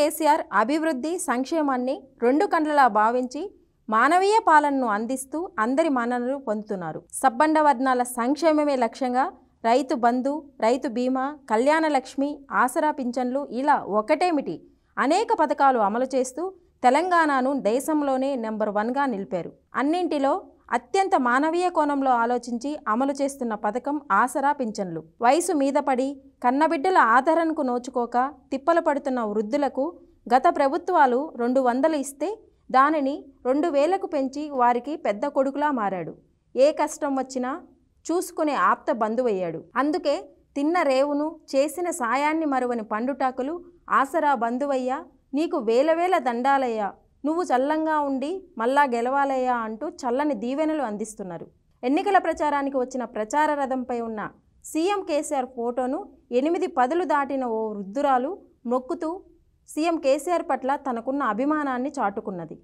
కేసీఆర్ అభివృద్ధి సంక్షేమాన్ని రెండు కండ్లలా భావించి మానవీయ పాలనను అందిస్తూ అందరి మన్ననలు పొందుతున్నారు. సబ్బండ వర్ణాల సంక్షేమమే లక్ష్యంగా రైతు బంధు, రైతు బీమా, కళ్యాణ లక్ష్మి, ఆసరా పింఛన్లు ఇలా ఒకటేమిటి అనేక పథకాలు అమలు చేస్తూ తెలంగాణను దేశంలోనే నెంబర్ 1గా నిలిపారు. అన్నింటిలో అత్యంత మానవీయ కోణంలో ఆలోచించి అమలు చేస్తున్న పథకం ఆసరా పింఛన్లు. వయసు మీద పడి కన్నబిడ్డల ఆదరణకు నోచుకోక తిప్పలు పడుతున్న వృద్ధులకు గత ప్రభుత్వాలు 200 ఇస్తే దానిని 2000కు పెంచి వారికి పెద్ద కొడుకులా మారాడు. ఏ కష్టం వచ్చినా చూసుకునే ఆప్త బంధువయ్యాడు. అందుకే తిన్న రేవును చేసిన సాయాన్ని మరువని పండుటాకులు ఆసరా బంధువయ్యా, నీకు వేల దండాలయ్యా, నువ్వు చల్లంగా ఉండి మళ్ళా గెలవాలయ్యా అంటూ చల్లని దీవెనలు అందిస్తున్నారు. ఎన్నికల ప్రచారానికి వచ్చిన ప్రచార రథంపై ఉన్న సీఎం కేసీఆర్ ఫోటోను 8 పదులు దాటిన ఓ వృద్ధురాలు మొక్కుతూ సీఎం కేసీఆర్ పట్ల తనకున్న అభిమానాన్ని చాటుకున్నది.